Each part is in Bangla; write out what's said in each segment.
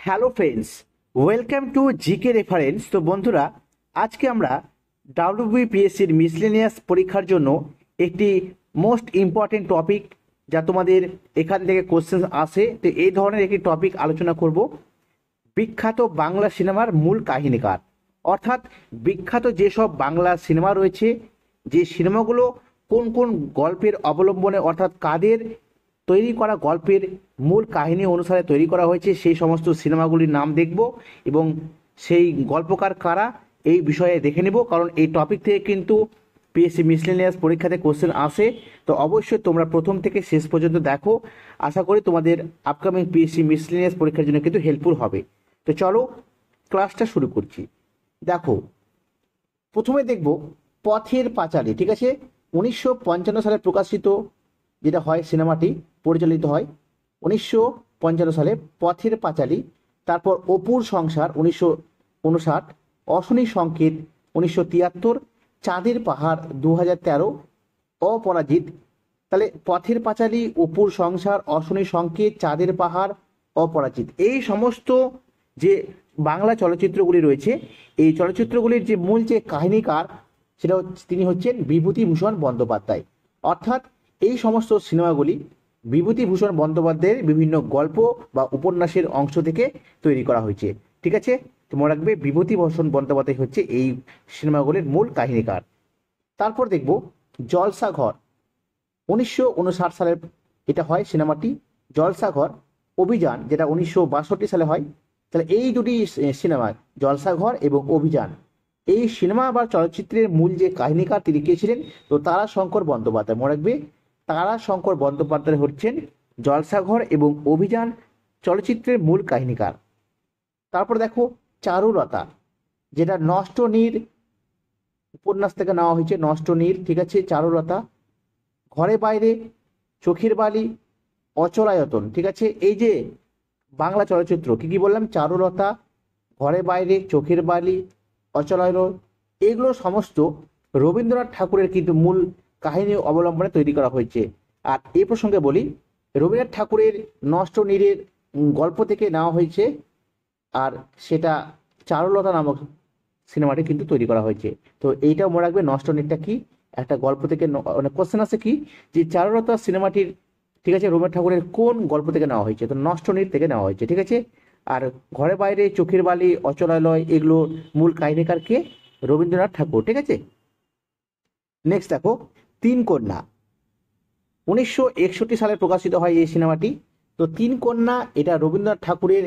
Hello friends, welcome to GK reference. তো বন্ধুরা, আজকে আমরা ডাব্লিউবিপিএসসির মিসলেনিয়াস পরীক্ষার জন্য একটি মোস্ট ইম্পর্টেন্ট টপিক, যা তোমাদের এখান থেকে কোশ্চেন আসে, তো এই ধরনের একটি টপিক আলোচনা করব। বিখ্যাত বাংলা সিনেমার মূল কাহিনীকার, অর্থাৎ বিখ্যাত যেসব বাংলা সিনেমা রয়েছে, যে সিনেমাগুলো কোন কোন গল্পের অবলম্বনে অর্থাৎ কাদের তৈরি করা গল্পের মূল কাহিনী অনুসারে তৈরি করা হয়েছে, সেই সমস্ত সিনেমাগুলির নাম দেখব এবং সেই গল্পকার কারা এই বিষয়ে দেখে নেব। কারণ এই টপিক থেকে কিন্তু পিএসসি মিসলেনিয়াস পরীক্ষাতে কোশ্চেন আসে, তো অবশ্যই তোমরা প্রথম থেকে শেষ পর্যন্ত দেখো। আশা করি তোমাদের আপকামিং পিএসসি মিসলেনিয়াস পরীক্ষার জন্য কিন্তু হেল্পফুল হবে। তো চলো ক্লাসটা শুরু করছি। দেখো, প্রথমে দেখব পথের পাঁচালী। ঠিক আছে, 1955 সালে প্রকাশিত যেটা হয়, সিনেমাটি পরিচালিত হয় 1955 সালে, পথের পাঁচালী। তারপর অপুর সংসার 1959, অশনি সংকেত 1973, চাঁদের পাহাড় 2013, অপরাজিত। তাহলে পথের পাঁচালী, অপুর সংসার, অশনি সংকেত, চাঁদের পাহাড়, অপরাজিত, এই সমস্ত যে বাংলা চলচ্চিত্রগুলি রয়েছে, এই চলচ্চিত্রগুলির যে মূল যে কাহিনীকার, সেটা তিনি হচ্ছেন বিভূতিভূষণ বন্দ্যোপাধ্যায়। অর্থাৎ এই সমস্ত সিনেমাগুলি বিভূতিভূষণ বন্দ্যোপাধ্যায়ের বিভিন্ন গল্প বা উপন্যাসের অংশ থেকে তৈরি করা হয়েছে। ঠিক আছে, তো মনে রাখবে বিভূতিভূষণ বন্দ্যোপাধ্যায় হচ্ছে এই সিনেমাগুলির মূল কাহিনীকার। তারপর দেখব জলসাঘর, 1959 সালের এটা হয় সিনেমাটি। জলসাঘর, অভিযান, যেটা 1962 সালে হয়। তাহলে এই দুটি সিনেমা, জলসাঘর এবং অভিযান, এই সিনেমা বা চলচ্চিত্রের মূল যে কাহিনীকার তিনি কে ছিলেন? তো তারাশঙ্কর বন্দ্যোপাধ্যায়। মনে রাখবে তারাশঙ্কর বন্দ্যোপাধ্যায় হচ্ছেন জলসাঘর এবং অভিযান চলচ্চিত্রের মূল কাহিনীকার। তারপর দেখো চারুলতা, যেটা নষ্ট নীর উপন্যাস থেকে নেওয়া হয়েছে, নষ্ট নীর। ঠিক আছে, চারুলতা, ঘরে বাইরে, চোখের বালি, অচলায়তন। ঠিক আছে, এই যে বাংলা চলচ্চিত্র কি কি বললাম, চারুলতা, ঘরে বাইরে, চোখের বালি, অচলায়তন, এগুলো সমস্ত রবীন্দ্রনাথ ঠাকুরের কিন্তু মূল কাহিনী অবলম্বনে তৈরি করা হয়েছে। আর এই প্রসঙ্গে বলি, রবীন্দ্রনাথ ঠাকুরের নষ্ট নীরের গল্প থেকে নেওয়া হয়েছে, আর সেটা চারুলতা নামক সিনেমাটি কিন্তু তৈরি করা হয়েছে। তো এইটাও মনে রাখবে, নষ্ট নীরটা কি একটা গল্প থেকে, মানে কোশ্চেন আছে কি যে চারুলতা সিনেমাটির, ঠিক আছে, রবীন্দ্রনাথ ঠাকুরের কোন গল্প থেকে নেওয়া হয়েছে? তো নষ্ট নীর থেকে নেওয়া হয়েছে। ঠিক আছে, আর ঘরে বাইরে, চোখের বালি, অচলালয়, এগুলো মূল কাহিনীকার কে? রবীন্দ্রনাথ ঠাকুর। ঠিক আছে, নেক্সট দেখো তিন কন্যা, 1961 সালে প্রকাশিত হয় এই সিনেমাটি। তো তিন কন্যা, এটা রবীন্দ্রনাথ ঠাকুরের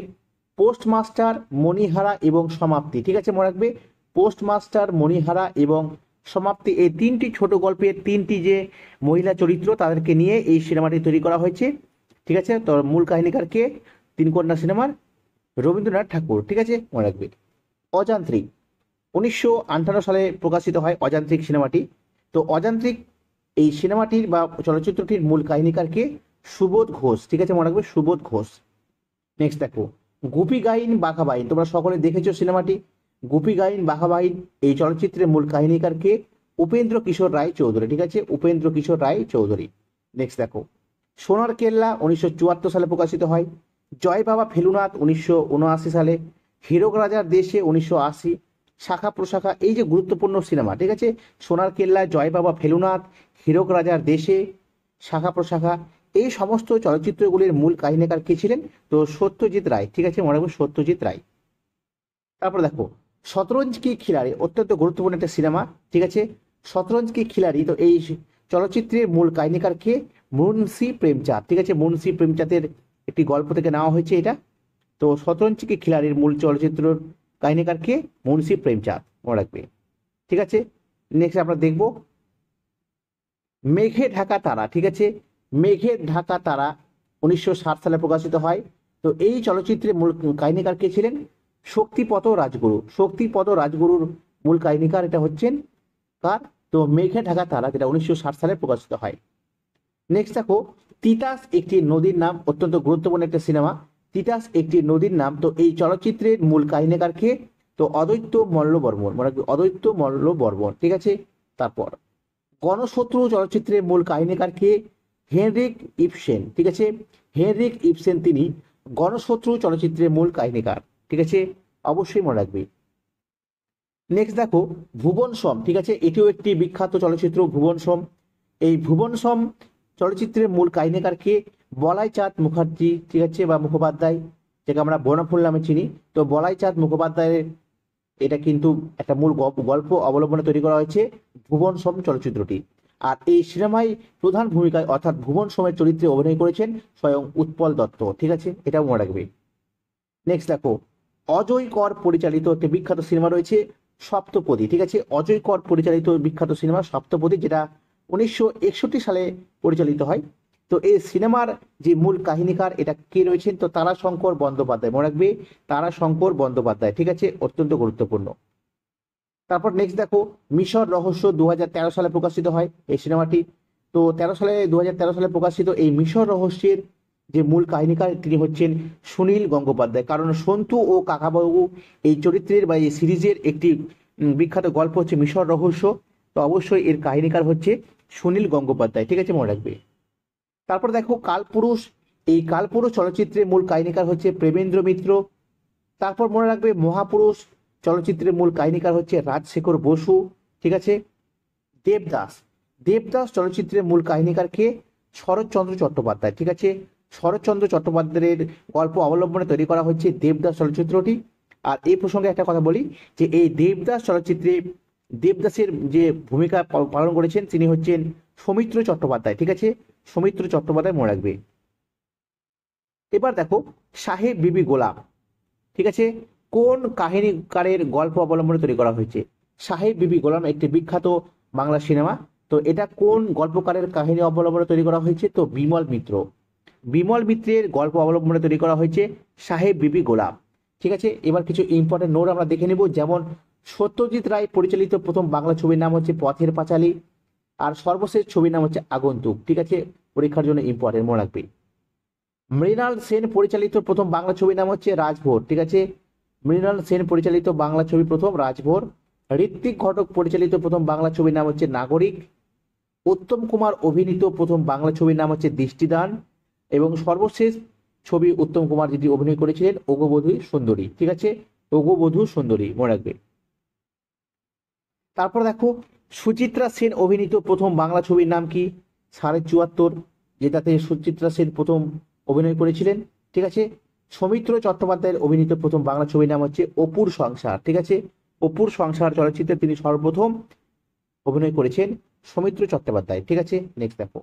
পোস্টমাস্টার, মণিহারা এবং সমাপ্তি। ঠিক আছে, মনে রাখবে পোস্টমাস্টার, মণিহারা এবং সমাপ্তি, এই তিনটি ছোট গল্পের তিনটি যে মহিলা চরিত্র, তাদেরকে নিয়ে এই সিনেমাটি তৈরি করা হয়েছে। ঠিক আছে, তো মূল কাহিনীকার কে? তিন কন্যা সিনেমার রবীন্দ্রনাথ ঠাকুর। ঠিক আছে, মনে রাখবে। অযান্ত্রিক, 1958 সালে প্রকাশিত হয় অযান্ত্রিক সিনেমাটি। তো অযান্ত্রিক এই সিনেমাটির বা চলচ্চিত্রটির মূল কাহিনীকার কে? সুবোধ ঘোষ। ঠিক আছে, মনে রাখবে সুবোধ ঘোষ। নেক্সট দেখো গুপি গাইন বাঘা বাইন, তোমরা সকলে দেখেছো সিনেমাটি। গুপি গাইন বাঘা বাইন, এই চলচ্চিত্রের মূল কাহিনীকার কে? উপেন্দ্র কিশোর রায় চৌধুরী। ঠিক আছে, উপেন্দ্র কিশোর রায় চৌধুরী। নেক্সট দেখো সোনার কেল্লা, 1974 সালে প্রকাশিত হয়। জয় বাবা ফেলুনাথ, 1979 সালে। হীরক রাজার দেশে, 1980। শাখা প্রশাখা, এই যে গুরুত্বপূর্ণ সিনেমা। ঠিক আছে, সোনার কেল্লা, জয় বাবা ফেলুনাথ, হীরক রাজার দেশে, শাখা প্রশাখা, এই সমস্ত চলচ্চিত্রগুলির মূল কাহিনীকার কে ছিলেন? তো সত্যজিৎ রায়। ঠিক আছে, মনে রাখবো সত্যজিৎ রায়। তারপর দেখো শতরঞ্জ কি খিলাড়ি, অত্যন্ত গুরুত্বপূর্ণ একটা সিনেমা। ঠিক আছে, শতরঞ্জ কি খিলাড়ি, তো এই চলচ্চিত্রের মূল কাহিনীকার কে? মুন্সি প্রেমচাঁদ। ঠিক আছে, মুন্সি প্রেমচাঁদের একটি গল্প থেকে নেওয়া হয়েছে এটা। তো শতরঞ্জ কি খিলাড়ির মূল চলচ্চিত্র কাহিনীকার কে? মুন্সি প্রেমচাঁদ, মনে রাখবে। ঠিক আছে, নেক্সট আমরা দেখব মেঘে ঢাকা তারা। ঠিক আছে, মেঘে ঢাকা তারা 1960 সালে প্রকাশিত হয়। তো এই চলচ্চিত্রের মূল কাহিনীকার কে ছিলেন? শক্তিপদ রাজগুরু। শক্তিপদ রাজগুরুর মূল কাহিনীকার এটা হচ্ছেন কার? তো মেঘে ঢাকা তারা, যেটা 1960 সালে প্রকাশিত হয়। নেক্সট দেখো তিতাস একটি নদীর নাম, অত্যন্ত গুরুত্বপূর্ণ একটা সিনেমা। তিতাস একটি নদীর নাম, তো এই চলচ্চিত্রের মূল কাহিনীকার কে? তো অদ্বৈত মল্ল বর্মন, মানে অদ্বৈত মল্ল বর্মন। ঠিক আছে, তারপর গণশত্রু চলচ্চিত্রের মূল কাহিনীকার কে? Henrique Ibsen. ঠিক আছে, হেনরিক ইবসেন তিনি গণশত্রু চলচ্চিত্রের মূল কাহিনীকার। ঠিক আছে, অবশ্যই মনে রাখবে। নেক্সট দেখো ভুবন সোম। ঠিক আছে, এটিও একটি বিখ্যাত চলচ্চিত্র ভুবন সোম। এই ভুবন সোম চলচ্চিত্রের মূল কাহিনীকারকে বলাই চাঁদ মুখার্জি, ঠিক আছে, বা মুখোপাধ্যায়, যাকে আমরা বনফুল নামে চিনি। তো বলাই চাঁদ মুখোপাধ্যায়ের এটা কিন্তু একটা মূল গল্প অবলম্বনে তৈরি করা হয়েছে ভুবন সোম চলচ্চিত্রটি। আর এই সিনেমায় প্রধান ভূমিকায় অর্থাৎ ভুবন সোমের চরিত্রে অভিনয় করেছেন স্বয়ং উৎপল দত্ত। ঠিক আছে, এটাও মনে রাখবে। নেক্সট দেখো অজয় কর পরিচালিত একটি বিখ্যাত সিনেমা রয়েছে সপ্তপদী। ঠিক আছে, অজয় কর পরিচালিত বিখ্যাত সিনেমা সপ্তপদী, যেটা 1961 সালে পরিচালিত হয়। তো এই সিনেমার যে মূল কাহিনীকার এটা কে রয়েছেন, তো তারাশঙ্কর বন্দ্যোপাধ্যায়। মনে রাখবে, তারাশঙ্কর বন্দ্যোপাধ্যায়। ঠিক আছে, অত্যন্ত গুরুত্বপূর্ণ। তারপর নেক্সট দেখো মিশর রহস্য 2013 সালে প্রকাশিত হয় এই সিনেমাটি। তো 2013 সালে প্রকাশিত এই মিশর রহস্যের যে মূল কাহিনীকার তিনি হচ্ছেন সুনীল গঙ্গোপাধ্যায়। কারণ সন্তু ও কাকাবাবু এই চরিত্রের বা এই সিরিজের একটি বিখ্যাত গল্প হচ্ছে মিশর রহস্য। তো অবশ্যই এর কাহিনীকার হচ্ছে সুনীল গঙ্গোপাধ্যায়। ঠিক আছে, মনে রাখবে। তারপর দেখো কালপুরুষ। এই কালপুরুষ চলচ্চিত্রের মূল কাহিনীকার হচ্ছে প্রেমেন্দ্র মিত্র। তারপর মনে রাখবে মহাপুরুষ চলচ্চিত্রের মূল কাহিনীকার হচ্ছে রাজশেখর বসু। ঠিক আছে, দেবদাস। দেবদাস চলচ্চিত্রের মূল কাহিনীকারকে শরৎচন্দ্র চট্টোপাধ্যায়। ঠিক আছে, শরৎচন্দ্র চট্টোপাধ্যায়ের গল্প অবলম্বনে তৈরি করা হচ্ছে দেবদাস চলচ্চিত্রটি। আর এই প্রসঙ্গে একটা কথা বলি যে এই দেবদাস চলচ্চিত্রে দেবদাসের যে ভূমিকা পালন করেছেন তিনি হচ্ছেন সৌমিত্র চট্টোপাধ্যায়। ঠিক আছে, সৌমিত্র চট্টোপাধ্যায় মনে রাখবে। এবার দেখো সাহেব বিবি গোলাম। ঠিক আছে, কোন কাহিনীকারের গল্প অবলম্বনে তৈরি করা হয়েছে? সাহেব বিবি গোলাম একটি বিখ্যাত বাংলা সিনেমা। তো এটা কোন গল্পকারের কাহিনী অবলম্বনে তৈরি করা হয়েছে? তো বিমল মিত্র। বিমল মিত্রের গল্প অবলম্বনে তৈরি করা হয়েছে সাহেব বিবি গোলাম। ঠিক আছে, এবার কিছু ইম্পর্টেন্ট নোট আমরা দেখে নেব। যেমন সত্যজিৎ রায় পরিচালিত প্রথম বাংলা ছবির নাম হচ্ছে পথের পাঁচালী। আর সর্বশেষ ছবির নাম হচ্ছে আগন্তুক। ঠিক আছে, পরীক্ষার জন্য ইম্পর্টেন্ট, মনে রাখবে। মৃণাল সেন পরিচালিত প্রথম বাংলা ছবির নাম হচ্ছে রাজভোর। ঠিক আছে, মৃণাল সেন পরিচালিত বাংলা ছবি প্রথম রাজভোর। ঋত্বিক ঘটক পরিচালিত প্রথম বাংলা ছবির নাম হচ্ছে নাগরিক। উত্তম কুমার অভিনীত প্রথম বাংলা ছবির নাম হচ্ছে দৃষ্টিদান। এবং সর্বশেষ ছবি উত্তম কুমার যেটি অভিনয় করেছিলেন ওগবধূ সুন্দরী। ঠিক আছে, ওগবধূ সুন্দরী, মনে রাখবে। তারপর দেখো সুচিত্রা সেন অভিনীত প্রথম বাংলা ছবির নাম কি? 74, যেটাতে সুচিত্রা সেন প্রথম অভিনয় করেছিলেন। ঠিক আছে, সৌমিত্র চট্টোপাধ্যায়ের অভিনীত প্রথম বাংলা ছবির নাম হচ্ছে অপুর সংসার। ঠিক আছে, অপুর সংসার চলচ্চিত্রে তিনি সর্বপ্রথম অভিনয় করেছেন সৌমিত্র চট্টোপাধ্যায়। ঠিক আছে, নেক্সট দেখো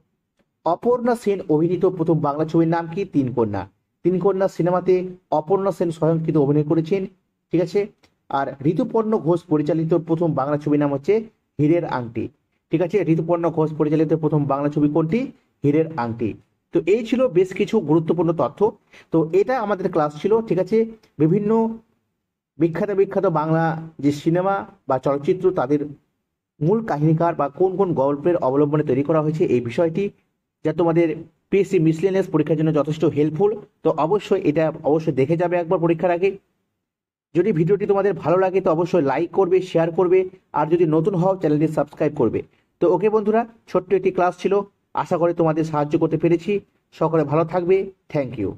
অপর্ণা সেন অভিনীত প্রথম বাংলা ছবির নাম কি? তিন কন্যা। তিন কন্যা সিনেমাতে অপর্ণা সেন স্বয়ং কিন্তু অভিনয় করেছেন। ঠিক আছে, আর ঋতুপর্ণ ঘোষ পরিচালিত প্রথম বাংলা ছবির নাম হচ্ছে হীরের আংটি। ঠিক আছে, ঋতুপর্ণ ঘোষ পরিচালিত প্রথম বাংলা ছবি কোনটি? হীরের আংটি। তো এই ছিল বেশ কিছু গুরুত্বপূর্ণ তথ্য। তো এটা আমাদের ক্লাস ছিল। ঠিক আছে, বিভিন্ন বিখ্যাত বিখ্যাত বাংলা যে সিনেমা বা চলচ্চিত্র তাদের মূল কাহিনীকার বা কোন কোন গল্পের অবলম্বনে তৈরি করা হয়েছে এই বিষয়টি, যা তোমাদের পিএসসি মিসলেনিয়াস পরীক্ষার জন্য যথেষ্ট হেল্পফুল। তো অবশ্যই এটা অবশ্যই দেখে যাবে একবার পরীক্ষার আগে। যদি ভিডিওটি তোমাদের ভালো লাগে তো অবশ্যই লাইক করবে, শেয়ার করবে, আর যদি নতুন হও চ্যানেলটি সাবস্ক্রাইব করবে। তো ওকে বন্ধুরা, ছোট্ট একটি ক্লাস ছিল, আশা করি তোমাদের সাহায্য করতে পেরেছি। সকলে ভালো থাকবে। Thank you.